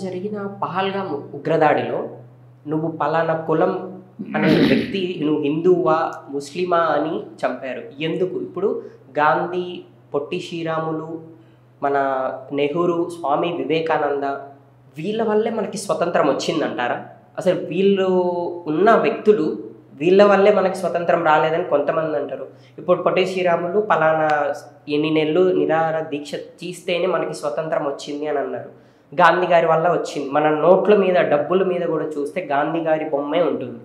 జరిగిన పహల్గామ్ ఉగ్రదాడిలో నువ్వు పలానా కులం అనే వ్యక్తి నువ్వు హిందువా ముస్లిమా అని చంపారు. ఎందుకు? ఇప్పుడు గాంధీ, పొట్టి శ్రీరాములు, మన నెహ్రూ, స్వామి వివేకానంద వీళ్ళ వల్లే మనకి స్వతంత్రం వచ్చిందంటారా? అసలు వీళ్ళు ఉన్న వ్యక్తులు వీళ్ళ వల్లే మనకి స్వతంత్రం రాలేదని కొంతమంది అంటారు. ఇప్పుడు పొట్టి శ్రీరాములు పలానా ఎన్ని నెలలు నిరాహార దీక్ష తీస్తేనే మనకి స్వతంత్రం వచ్చింది అని అన్నారు. గాంధీ గారి వల్ల వచ్చింది. మన నోట్ల మీద డబ్బుల మీద కూడా చూస్తే గాంధీ గారి బొమ్మే ఉంటుంది.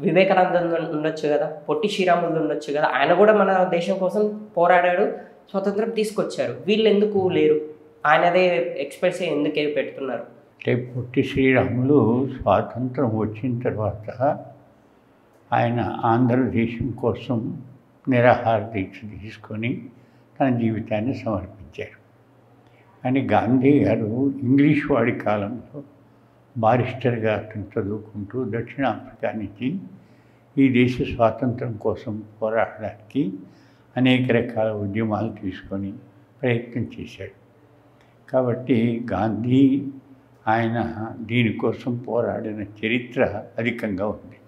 వివేకానంద ఉండొచ్చు కదా, పొట్టి శ్రీరాములు ఉండొచ్చు కదా, ఆయన కూడా మన దేశం కోసం పోరాడాడు, స్వతంత్రం తీసుకొచ్చారు. వీళ్ళు ఎందుకు లేరు? ఆయనదే ఎక్స్ప్రెస్ ఎందుకే పెడుతున్నారు? అంటే పొట్టి శ్రీరాములు స్వాతంత్రం వచ్చిన తర్వాత ఆయన ఆంధ్రదేశం కోసం నిరాహార దీక్ష తీసుకొని తన జీవితాన్ని సమర్పించారు. కానీ గాంధీ గారు ఇంగ్లీష్ వాడి కాలంలో బారిస్టర్గా అతను చదువుకుంటూ దక్షిణాఫ్రికా నుంచి ఈ దేశ స్వాతంత్రం కోసం పోరాడడానికి అనేక రకాల ఉద్యమాలు తీసుకొని ప్రయత్నం చేశాడు. కాబట్టి గాంధీ ఆయన దీనికోసం పోరాడిన చరిత్ర అధికంగా ఉంది.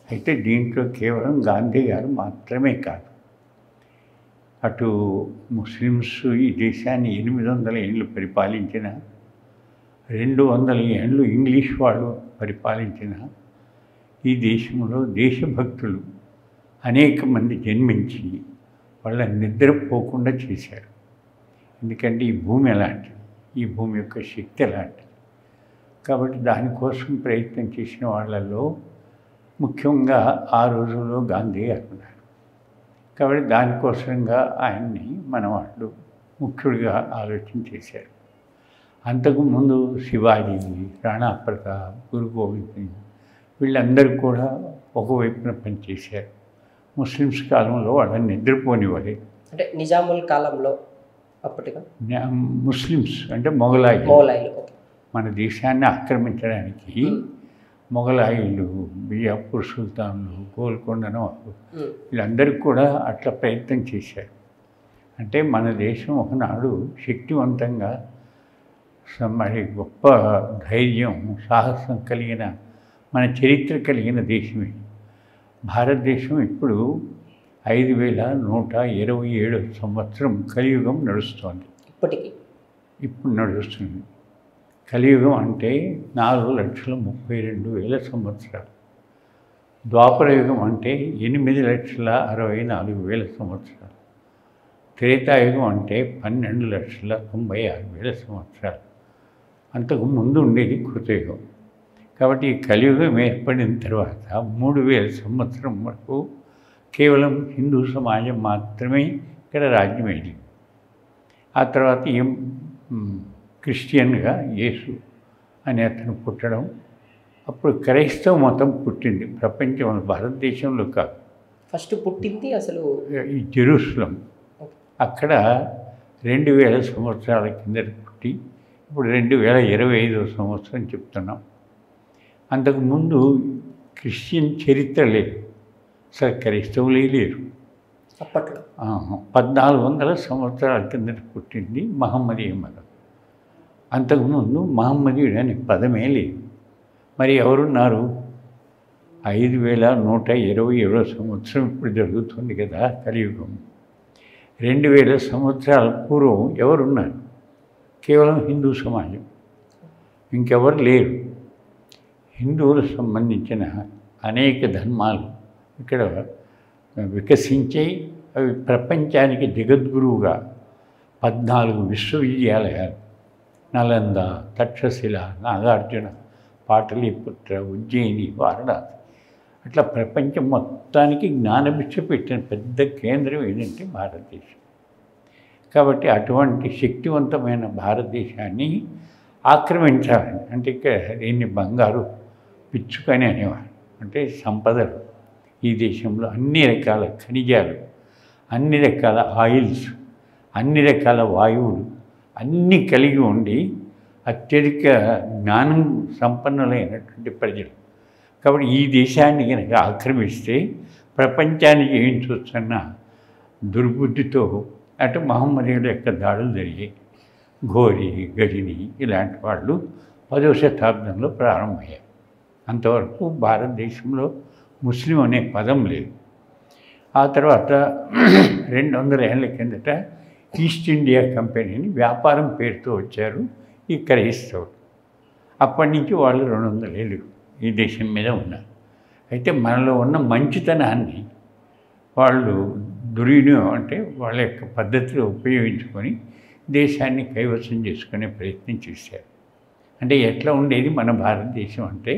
అయితే దీంట్లో కేవలం గాంధీ గారు మాత్రమే కాదు, అటు ముస్లిమ్స్ ఈ దేశాన్ని 800 ఏళ్ళు పరిపాలించిన, 200 ఏళ్ళు ఇంగ్లీష్ వాళ్ళు పరిపాలించిన ఈ దేశంలో దేశభక్తులు అనేక మంది జన్మించి వాళ్ళని నిద్రపోకుండా చేశారు. ఎందుకంటే ఈ భూమి ఎలాంటిది, ఈ భూమి యొక్క శక్తి ఎలాంటిది. కాబట్టి దానికోసం ప్రయత్నం చేసిన వాళ్ళల్లో ముఖ్యంగా ఆ రోజుల్లో గాంధీ గారు ఉన్నారు. కాబట్టి దానికోసంగా ఆయన్ని మన వాళ్ళు ముఖ్యుడిగా ఆలోచన చేశారు. అంతకుముందు శివాజీ, రాణా ప్రతాప్, గురు గోవింద్ సింగ్ వీళ్ళందరూ కూడా ఒకవైపున పనిచేశారు. ముస్లిమ్స్ కాలంలో వాళ్ళని నిద్రపోనివ్వలేదు. అంటే నిజాముల్ కాలంలో అప్పటిగా ముస్లిమ్స్ అంటే మొఘలాయిలు మన దేశాన్ని ఆక్రమించడానికి మొఘలాయిలు, బిజాపూర్ సుల్తాన్లు, గోల్కొండ నవాబు వీళ్ళందరూ కూడా అట్లా ప్రయత్నం చేశారు. అంటే మన దేశం ఒకనాడు శక్తివంతంగా మరి గొప్ప ధైర్యం, సాహసం కలిగిన మన చరిత్ర కలిగిన దేశమే. భారతదేశం ఇప్పుడు 5127వ సంవత్సరం కలియుగం నడుస్తోంది. ఇప్పుడు నడుస్తుంది. కలియుగం అంటే 4,32,000 సంవత్సరాలు. ద్వాపరయుగం అంటే 8,64,000 సంవత్సరాలు. త్రేతాయుగం అంటే 12,96,000 సంవత్సరాలు. అంతకు ముందు ఉండేది కృతయుగం. కాబట్టి ఈ కలియుగం ఏర్పడిన తర్వాత 3,000 సంవత్సరం వరకు కేవలం హిందూ సమాజం మాత్రమే ఇక్కడ రాజ్యమేది. ఆ తర్వాత క్రిస్టియన్గా యేసు అనే అతను పుట్టడం, అప్పుడు క్రైస్తవ మతం పుట్టింది ప్రపంచంలో, భారతదేశంలో కాదు. ఫస్ట్ పుట్టింది అసలు ఈ జెరూసలం. అక్కడ 2,000 సంవత్సరాల కిందట పుట్టి ఇప్పుడు 2025వ సంవత్సరం చెప్తున్నాం. అంతకుముందు క్రిస్టియన్ చరిత్ర లేదు, అసలు క్రైస్తవులే లేరు అప్పట్లో. 1400 సంవత్సరాల కిందట పుట్టింది మహమ్మదీయ మతం. అంతకుముందు మహమ్మదీయుడు అనే పదమే లేదు. మరి ఎవరున్నారు? 5,127వ సంవత్సరం ఇప్పుడు జరుగుతుంది కదా కలియుగం. 2,000 సంవత్సరాల పూర్వం ఎవరున్నారు? కేవలం హిందూ సమాజం, ఇంకెవరు లేరు. హిందువులకు సంబంధించిన అనేక ధర్మాలు ఇక్కడ వికసించే, అవి ప్రపంచానికి జగద్గురువుగా 14 విశ్వవిద్యాలయాలు, నలంద, తక్షశిల, నాగార్జున, పాటలీపుత్ర, ఉజ్జయిని, వారణాసి, అట్లా ప్రపంచం మొత్తానికి జ్ఞానభిక్ష పెట్టిన పెద్ద కేంద్రం ఏదంటే భారతదేశం. కాబట్టి అటువంటి శక్తివంతమైన భారతదేశాన్ని ఆక్రమించాలని, అంటే ఇక్కడ దీన్ని బంగారు పిచ్చుకని అనేవారు. అంటే సంపదలు ఈ దేశంలో అన్ని రకాల ఖనిజాలు, అన్ని రకాల ఆయిల్స్, అన్ని రకాల వాయువులు అన్నీ కలిగి ఉండి అత్యధిక జ్ఞానం సంపన్నులైనటువంటి ప్రజలు. కాబట్టి ఈ దేశాన్ని కనుక ఆక్రమిస్తే ప్రపంచాన్ని జయించవచ్చన్న దుర్బుద్ధితో అటు మహమ్మదీయుల యొక్క దాడులు జరిగాయి. ఘోరీ, గజని ఇలాంటి వాళ్ళు 10వ శతాబ్దంలో ప్రారంభమయ్యాయి. అంతవరకు భారతదేశంలో ముస్లిం అనే పదం లేదు. ఆ తర్వాత 200 ఏళ్ల కిందట ఈస్ట్ ఇండియా కంపెనీని వ్యాపారం పేరుతో వచ్చారు ఈ క్రైస్తవులు. అప్పటి నుంచి వాళ్ళు 200 ఏళ్ళు ఈ దేశం మీద ఉన్నారు. అయితే మనలో ఉన్న మంచితనాన్ని వాళ్ళు దుర్వినియోగం అంటే వాళ్ళ యొక్క పద్ధతిలో ఉపయోగించుకొని దేశాన్ని కైవసం చేసుకునే ప్రయత్నం చేశారు. అంటే ఎట్లా ఉండేది మన భారతదేశం అంటే,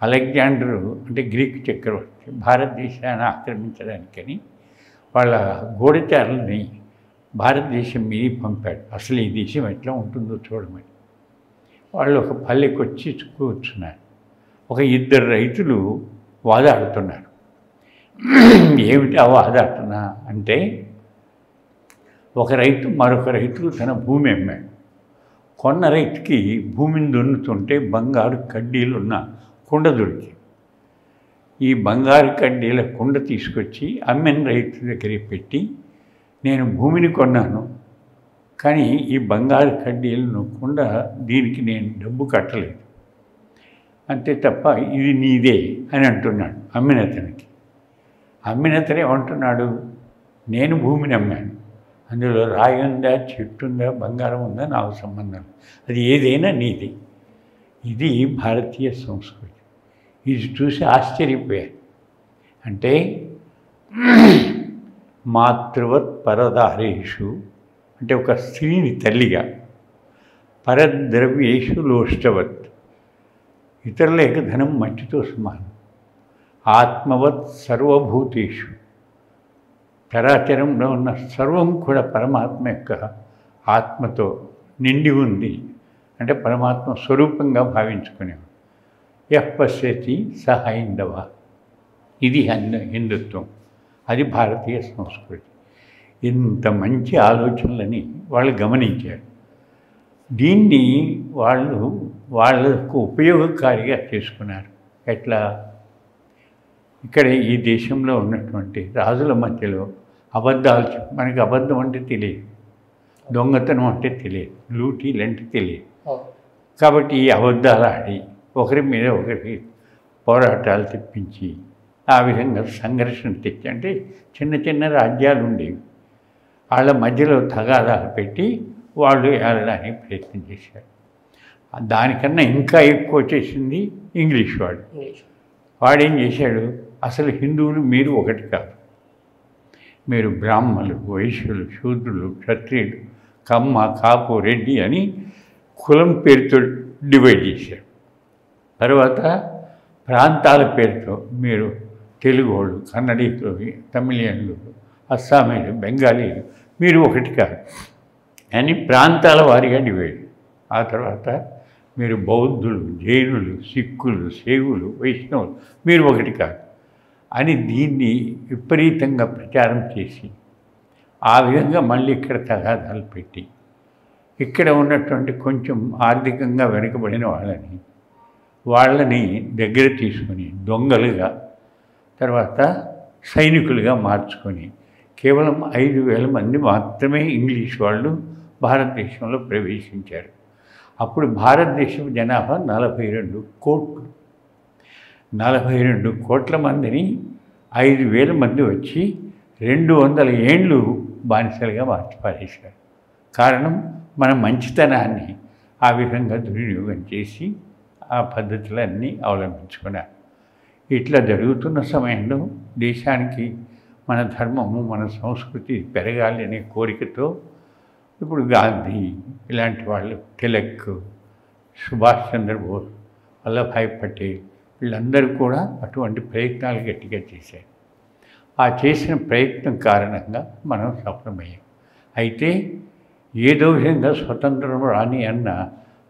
అలెగ్జాండరు అంటే గ్రీకు చక్రవర్తి భారతదేశాన్ని ఆక్రమించడానికని వాళ్ళ గూఢచారులని భారతదేశం మీది పంపాడు. అసలు ఈ దేశం ఎట్లా ఉంటుందో చూడమని. వాళ్ళు ఒక పల్లెకి వచ్చి కూర్చున్నారు. ఒక 2 రైతులు వాదాడుతున్నారు. ఏమిటి ఆ వాదాడుతున్నా అంటే, ఒక రైతు మరొక రైతుకు తన భూమి అమ్మాడు. కొన్న రైతుకి భూమిని దున్నుతుంటే బంగారు కడ్డీలు ఉన్న కుండ దొరికింది. ఈ బంగారు కడ్డీల కుండ తీసుకొచ్చి అమ్మిన రైతు దగ్గర పెట్టి, నేను భూమిని కొన్నాను కానీ ఈ బంగారు కడ్డీలను కుండ దీనికి నేను డబ్బు కట్టలేదు, అంతే తప్ప ఇది నీదే అని అంటున్నాడు అమ్మినతనికి. అమ్మినతనే ఏమంటున్నాడు, నేను భూమిని అమ్మాను, అందులో రాయి ఉందా, చెట్టు ఉందా, బంగారం ఉందా నాకు సంబంధం, అది ఏదైనా నీది. ఇది భారతీయ సంస్కృతి. ఇది చూసి ఆశ్చర్యపోయారు. అంటే మాతృవత్ పరదారేషు అంటే ఒక స్త్రీని తల్లిగా, పరద్రవ్యేషు లోష్టవత్ ఇతరుల యొక్క ధనం మట్టితో సమానం, ఆత్మవత్ సర్వభూతేషు చరాచరంలో ఉన్న సర్వం కూడా పరమాత్మ యొక్క ఆత్మతో నిండి ఉంది అంటే పరమాత్మ స్వరూపంగా భావించుకునేవాడు. పశ్యతి స హైందవ, ఇది హిందుత్వం, అది భారతీయ సంస్కృతి. ఇంత మంచి ఆలోచనలని వాళ్ళు గమనించారు. దీన్ని వాళ్ళకు ఉపయోగకారిగా చేసుకున్నారు. ఎట్లా? ఇక్కడ ఈ దేశంలో ఉన్నటువంటి రాజుల మధ్యలో అబద్ధాలు మనకి అబద్ధం అంటే తెలియదు, దొంగతనం అంటే తెలియదు, లూటీలు అంటే తెలియదు. కాబట్టి ఈ అబద్ధాలు ఆడి ఒకరి మీద ఒకరికి పోరాటాలు తెప్పించి ఆ విధంగా సంఘర్షణ తెచ్చి, అంటే చిన్న చిన్న రాజ్యాలు ఉండేవి, వాళ్ళ మధ్యలో తగాదాలు పెట్టి వాళ్ళు ఏలడానికి ప్రయత్నం చేశారు. దానికన్నా ఇంకా ఎక్కువ చేసింది ఇంగ్లీష్ వాడు. వాడేం చేశాడు, అసలు హిందువులు మీరు ఒకటి కాదు, మీరు బ్రాహ్మణులు, వైశ్యులు, శూద్రులు, క్షత్రియులు, కమ్మ, కాపు, రెడ్డి అని కులం పేరుతో డివైడ్ చేశారు. తర్వాత ప్రాంతాల పేరుతో మీరు తెలుగు వాళ్ళు, కన్నడీయులు, తమిళియన్లు, అస్సామీలు, బెంగాలీలు మీరు ఒకటి కాదు అని ప్రాంతాల వారీగా డివైడ్. ఆ తర్వాత మీరు బౌద్ధులు, జైనులు, సిక్కులు, శైవులు, వైష్ణవులు మీరు ఒకటి కాదు అని దీన్ని విపరీతంగా ప్రచారం చేసి ఆ విధంగా మళ్ళీ ఇక్కడ తగాదాలు పెట్టి ఇక్కడ ఉన్నటువంటి కొంచెం ఆర్థికంగా వెనుకబడిన వాళ్ళని దగ్గర తీసుకొని దొంగలుగా తర్వాత సైనికులుగా మార్చుకొని కేవలం 5,000 మంది మాత్రమే ఇంగ్లీష్ వాళ్ళు భారతదేశంలో ప్రవేశించారు. అప్పుడు భారతదేశం జనాభా 42 కోట్లు. 42 కోట్ల మందిని 5,000 మంది వచ్చి 200 ఏండ్లు బానిసలుగా మార్చిపారేశారు. కారణం మన మంచితనాన్ని ఆ విధంగా దుర్వినియోగం చేసి ఆ పద్ధతులన్నీ అవలంబించుకున్నారు. ఇట్లా జరుగుతున్న సమయంలో దేశానికి మన ధర్మము, మన సంస్కృతి పెరగాలి అనే కోరికతో ఇప్పుడు గాంధీ ఇలాంటి వాళ్ళు, తిలక్, సుభాష్ చంద్రబోస్, వల్లభాయ్ పటేల్ వీళ్ళందరూ కూడా అటువంటి ప్రయత్నాలు గట్టిగా చేశారు. ఆ చేసిన ప్రయత్నం కారణంగా మనం సఫలమయ్యాం. అయితే ఏదో విధంగా స్వతంత్రం రాని అన్న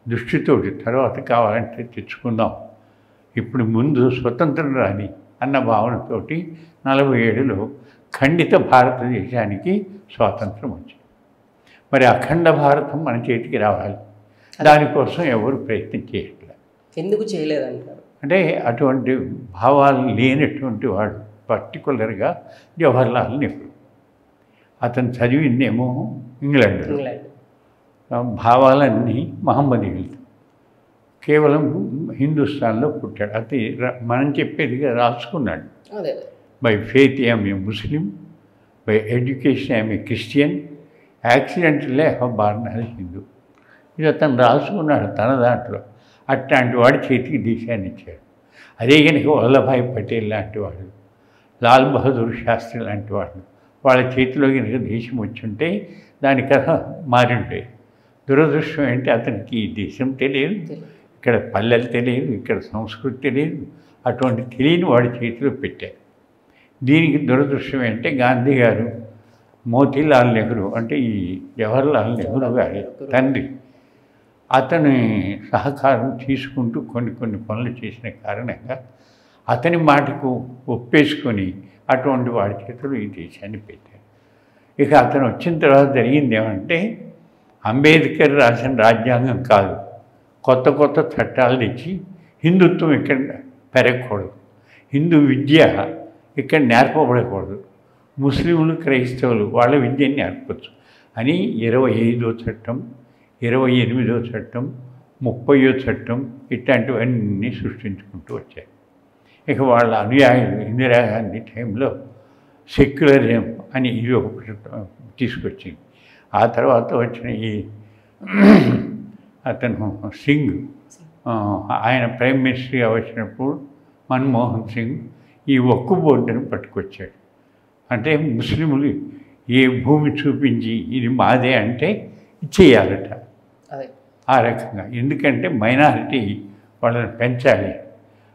దృష్టితోటి తర్వాత కావాలంటే తెచ్చుకుందాం, ఇప్పుడు ముందు స్వతంత్రం రాని అన్న భావనతోటి 47లో ఖండిత భారతదేశానికి స్వాతంత్రం వచ్చింది. మరి అఖండ భారతం మన చేతికి రావాలి, దానికోసం ఎవరు ప్రయత్నం చేయట్లేదు. ఎందుకు చేయలేదంటారు? అంటే అటువంటి భావాలు లేనటువంటి వాడు పర్టికులర్గా జవహర్లాల్ నెహ్రూ. అతను చదివిందేమో ఇంగ్లాండ్, భావాలన్నీ మహమ్మదీయులు. కేవలం హిందుస్థాన్లో పుట్టాడు. అది మనం చెప్పేదిగా రాసుకున్నాడు. అదే by faith I'm a Muslim, by education I'm a Christian, accidentally I have born as Hindu. ఇది అతను రాసుకున్నాడు తన దాంట్లో. అట్లాంటి వాడి చేతికి దేశాన్ని ఇచ్చాడు. అదే కనుక వల్లభాయ్ పటేల్ లాంటి వాడు, లాల్ బహదూర్ శాస్త్రి లాంటి వాళ్ళు వాళ్ళ చేతిలో కనుక దేశం వచ్చుంటే దాని కథ మారి ఉండేది. దురదృష్టం ఏంటి, అతనికి ఈ దేశం తెలియదు, ఇక్కడ పల్లెలు తెలియదు, ఇక్కడ సంస్కృతి తెలియదు. అటువంటి తెలియని వాడి చేతిలో పెట్టారు. దీనికి దురదృష్టం ఏంటంటే గాంధీ గారు మోతీలాల్ నెహ్రూ అంటే ఈ జవహర్లాల్ నెహ్రూ గారి తండ్రి, అతని సహకారం తీసుకుంటూ కొన్ని పనులు చేసిన కారణంగా అతని మాటకు ఒప్పేసుకొని అటువంటి వాడి చేతులు ఈ దేశాన్ని పెట్టారు. ఇక అతను వచ్చిన తర్వాత జరిగింది ఏమంటే, అంబేద్కర్ రాసిన రాజ్యాంగం కాదు, కొత్త చట్టాలు తెచ్చి హిందుత్వం ఇక్కడ పెరగకూడదు, హిందూ విద్య ఇక్కడ నేర్పబడకూడదు, ముస్లింలు క్రైస్తవులు వాళ్ళ విద్యని నేర్పచ్చు అని 25వ చట్టం, 28వ చట్టం, 30వ చట్టం ఇట్లాంటివన్నీ సృష్టించుకుంటూ వచ్చారు. ఇక వాళ్ళ అనుయాయులు ఇందిరాగాంధీ టైంలో సెక్యులరిజం అని ఇది ఒకటి తీసుకొచ్చింది. ఆ తర్వాత వచ్చిన ఈ అతను సింగ్, ఆయన ప్రైమ్ మినిస్టర్గా వచ్చినప్పుడు మన్మోహన్ సింగ్ ఈ వక్ఫ్ బోర్డును పట్టుకొచ్చాడు. అంటే ముస్లింలు ఏ భూమి చూపించి ఇది మాదే అంటే ఇచ్చేయాలట. ఆ రకంగా ఎందుకంటే మైనారిటీ వాళ్ళని పెంచాలి.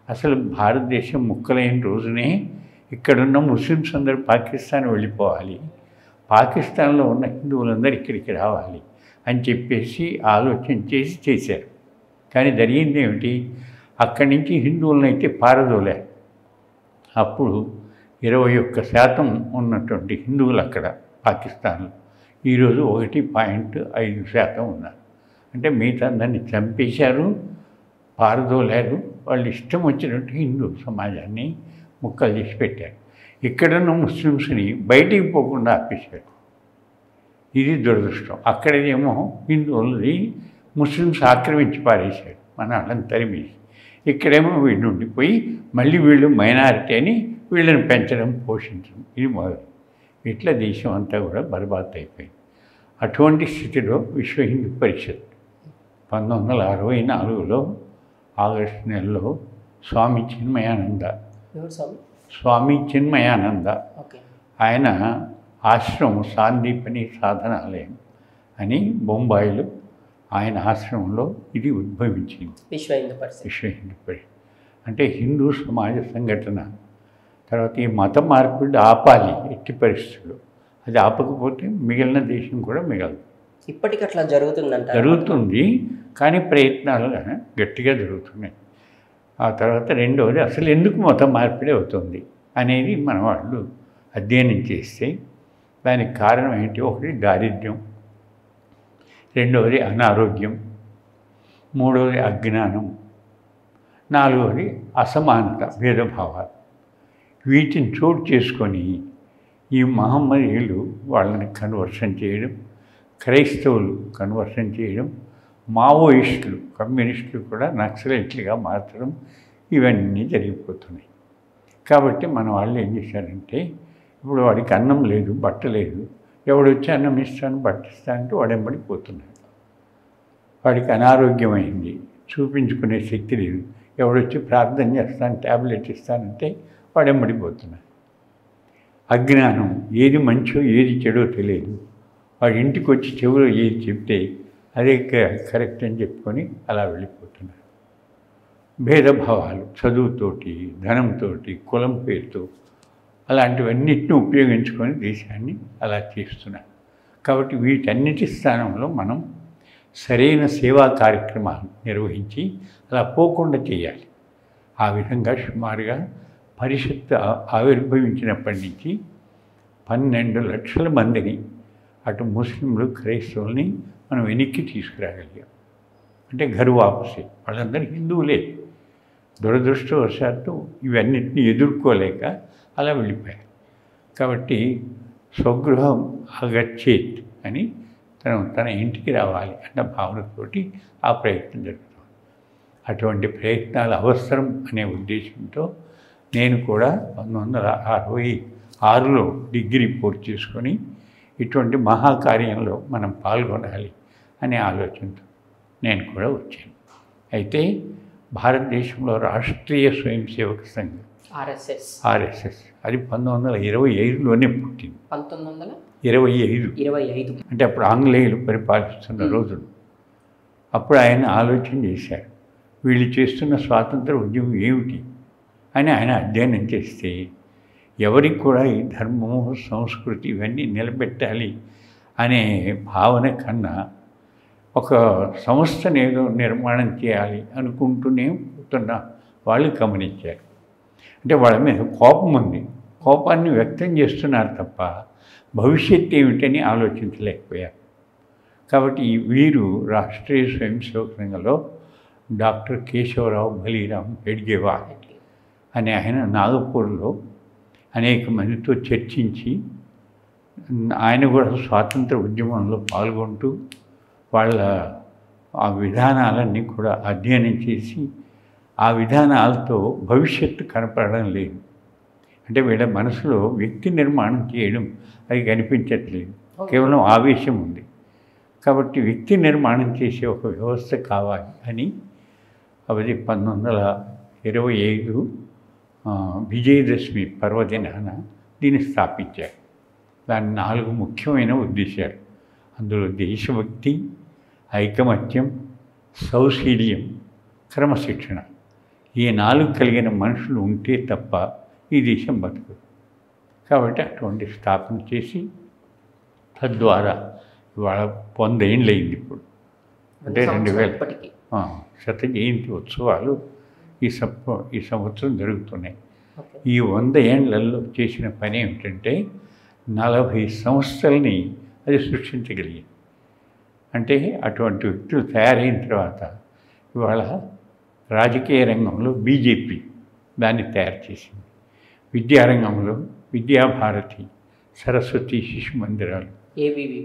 అసలు భారతదేశం ముక్కలైన రోజునే ఇక్కడున్న ముస్లిమ్స్ అందరూ పాకిస్తాన్ వెళ్ళిపోవాలి, పాకిస్తాన్లో ఉన్న హిందువులందరూ ఇక్కడికి రావాలి అని చెప్పేసి ఆలోచన చేశారు. కానీ జరిగింది ఏమిటి, అక్కడి నుంచి హిందువులను అయితే పారదోలారు. అప్పుడు 21% ఉన్నటువంటి హిందువులు అక్కడ పాకిస్తాన్లో ఈరోజు 1.5% ఉన్నారు. అంటే మిగతా అందరినీ చంపేశారు, పారదోలారు. వాళ్ళు ఇష్టం వచ్చినట్టు హిందూ సమాజాన్ని ముక్కలు చేసి పెట్టారు. ఇక్కడున్న ముస్లిమ్స్ని బయటికి పోకుండా ఆపేశారు. ఇది దురదృష్టం. అక్కడేమో హిందువులని ముస్లిమ్స్ ఆక్రమించి పారేశాడు, మన వాళ్ళని తరిమేసి. ఇక్కడేమో వీళ్ళు ఉండిపోయి మళ్ళీ వీళ్ళు మైనారిటీ అని వీళ్ళని పెంచడం, పోషించడం, ఇది మొదలు. ఇట్లా దేశం అంతా కూడా బర్బాద్ అయిపోయింది. అటువంటి స్థితిలో విశ్వ హిందూ పరిషత్ 1964లో ఆగస్టు నెలలో స్వామి చిన్మయానంద ఆయన ఆశ్రమం సాందీపని సాధనాలయం అని బొంబాయిలో ఆయన ఆశ్రమంలో ఇది ఉద్భవించింది. విశ్వ హిందూ పరిషత్ అంటే హిందూ సమాజ సంఘటన. తర్వాత ఈ మత మార్పిడి ఆపాలి ఎట్టి పరిస్థితుల్లో. అది ఆపకపోతే మిగిలిన దేశం కూడా మిగలదు. ఇప్పటికి అట్లా జరుగుతుంది, కానీ ప్రయత్నాలు గట్టిగా జరుగుతున్నాయి. ఆ తర్వాత రెండవది అసలు ఎందుకు మత మార్పిడి అవుతుంది అనేది మన వాళ్ళు అధ్యయనం చేస్తే దానికి కారణం ఏంటి, ఒకటి దారిద్ర్యం, రెండవది అనారోగ్యం, మూడవది అజ్ఞానం, నాలుగవది అసమానత, భేదభావాలు. వీటిని చోటు చేసుకొని ఈ మహమ్మదీయులు వాళ్ళని కన్వర్షన్ చేయడం, క్రైస్తవులు కన్వర్షన్ చేయడం, మావోయిస్టులు కమ్యూనిస్టులు కూడా నక్సలైట్లుగా మార్చడం, ఇవన్నీ జరిగిపోతున్నాయి. కాబట్టి మన వాళ్ళు ఏం చేశారంటే, ఇప్పుడు వాడికి అన్నం లేదు, బట్ట లేదు, ఎవడొచ్చి అన్నం ఇస్తాను పట్టిస్తానంటే వాడెంబడిపోతున్నాడు. వాడికి అనారోగ్యమైంది, చూపించుకునే శక్తి లేదు, ఎవడొచ్చి ప్రార్థన చేస్తాను ట్యాబ్లెట్ ఇస్తానంటే వాడెంబడిపోతున్నాడు. అజ్ఞానం, ఏది మంచో ఏది చెడో తెలియదు. వాడి ఇంటికి వచ్చి చెవిలో ఏది చెప్తే అదే కరెక్ట్ అని చెప్పుకొని అలా వెళ్ళిపోతున్నారు. భేదభావాలు, చదువుతోటి, ధనంతో, కులం పేరుతో అలాంటివన్నిటిని ఉపయోగించుకొని దేశాన్ని అలా చేస్తున్నారు. కాబట్టి వీటన్నిటి స్థానంలో మనం సరైన సేవా కార్యక్రమాలు నిర్వహించి అలా పోకుండా చేయాలి. ఆ విధంగా సుమారుగా పరిషత్ ఆవిర్భవించినప్పటి నుంచి 12 లక్షల మందిని, అటు ముస్లింలు క్రైస్తవుల్ని మనం వెనక్కి తీసుకురాగలిగాం. అంటే ఘర్ వాపసి, వాళ్ళందరూ హిందువులే. దురదృష్టవశాత్తు ఇవన్నిటిని ఎదుర్కోలేక అలా వెళ్ళిపోయారు. కాబట్టి స్వగృహం అగచ్చేత్ అని తన ఇంటికి రావాలి అన్న భావనతోటి ఆ ప్రయత్నం జరుగుతుంది. అటువంటి ప్రయత్నాలు అవసరం అనే ఉద్దేశంతో నేను కూడా 1966లో డిగ్రీ పూర్తి చేసుకొని ఇటువంటి మహాకార్యంలో మనం పాల్గొనాలి అనే ఆలోచనతో నేను కూడా వచ్చాను. అయితే భారతదేశంలో రాష్ట్రీయ స్వయం సేవక సంఘం ఆర్ఎస్ఎస్ అది 1925లోనే పుట్టింది. 1925 అంటే అప్పుడు ఆంగ్లేయులు పరిపాలిస్తున్న రోజులు. అప్పుడు ఆయన ఆలోచన చేశారు, వీళ్ళు చేస్తున్న స్వాతంత్ర ఉద్యమం ఏమిటి అని ఆయన అధ్యయనం చేస్తే ఎవరికి కూడా ఈ ధర్మము సంస్కృతి ఇవన్నీ నిలబెట్టాలి అనే భావన కన్నా ఒక సంస్థను ఏదో నిర్మాణం చేయాలి అనుకుంటూనే పోతున్న వాళ్ళు గమనించారు. అంటే వాళ్ళ మీద కోపం ఉంది, కోపాన్ని వ్యక్తం చేస్తున్నారు తప్ప భవిష్యత్తు ఏమిటని ఆలోచించలేకపోయారు. కాబట్టి వీరు రాష్ట్రీయ స్వయం సేవక సంఘంలో డాక్టర్ కేశవరావు బలీరామ్ హెడ్గేవార్ అనే ఆయన నాగపూర్లో అనేక మందితో చర్చించి ఆయన కూడా స్వాతంత్ర ఉద్యమంలో పాల్గొంటూ వాళ్ళ ఆ విధానాలన్నీ కూడా అధ్యయనం చేసి ఆ విధానాలతో భవిష్యత్తు కనపడడం లేదు. అంటే వీళ్ళ మనసులో వ్యక్తి నిర్మాణం చేయడం అది కనిపించట్లేదు, కేవలం ఆవేశం ఉంది. కాబట్టి వ్యక్తి నిర్మాణం చేసే ఒక వ్యవస్థ కావాలి అని అది 1925 విజయదశమి పర్వదినాన దీన్ని స్థాపించారు. దాని 4 ముఖ్యమైన ఉద్దేశాలు, అందులో దేశభక్తి, ఐకమత్యం, సౌశీల్యం, క్రమశిక్షణ, ఈ 4 కలిగిన మనుషులు ఉంటే తప్ప ఈ దేశం బతుకదు. కాబట్టి అటువంటి స్థాపన చేసి తద్వారా ఇవాళ 100 ఏళ్ళు అయింది. ఇప్పుడు అంటే 2000 శత జయంతి ఉత్సవాలు ఈ సంవత్సరం జరుగుతున్నాయి. ఈ 100 ఏళ్లలో చేసిన పని ఏమిటంటే 40 సంస్థల్ని అది సృష్టించగలిగింది. అంటే అటువంటి వ్యక్తులు తయారైన తర్వాత ఇవాళ రాజకీయ రంగంలో బీజేపీ దాన్ని తయారు చేసింది, విద్యారంగంలో విద్యాభారతి, సరస్వతి శిశు మందిరాలు, ఏబీవీపీ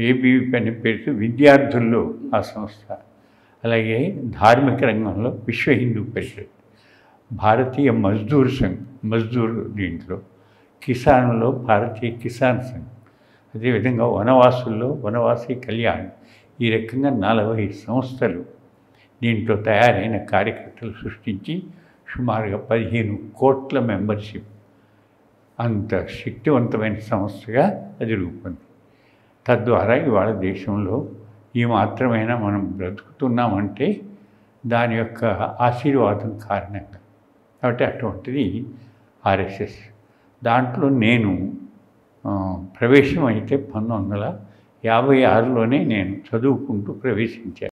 ఏబీవీపీ అనే పేరుతో విద్యార్థుల్లో ఆ సంస్థ, అలాగే ధార్మిక రంగంలో విశ్వ హిందూ పరిషత్, భారతీయ మజ్దూర్ దీంట్లో, కిసాన్లో భారతీయ కిసాన్ సంఘ్, అదేవిధంగా వనవాసుల్లో వనవాసీ కళ్యాణ్. ఈ రకంగా 40 సంస్థలు దీంట్లో తయారైన కార్యకర్తలు సృష్టించి సుమారుగా 15 కోట్ల మెంబర్షిప్, అంత శక్తివంతమైన సంస్థగా అది రూపొంది. తద్వారా ఇవాళ దేశంలో ఈ మాత్రమైనా మనం బ్రతుకుతున్నామంటే దాని యొక్క ఆశీర్వాదం కారణంగా. కాబట్టి అటువంటిది ఆర్ఎస్ఎస్. దాంట్లో నేను ప్రవేశం అయితే 1956లోనే నేను చదువుకుంటూ ప్రవేశించాను.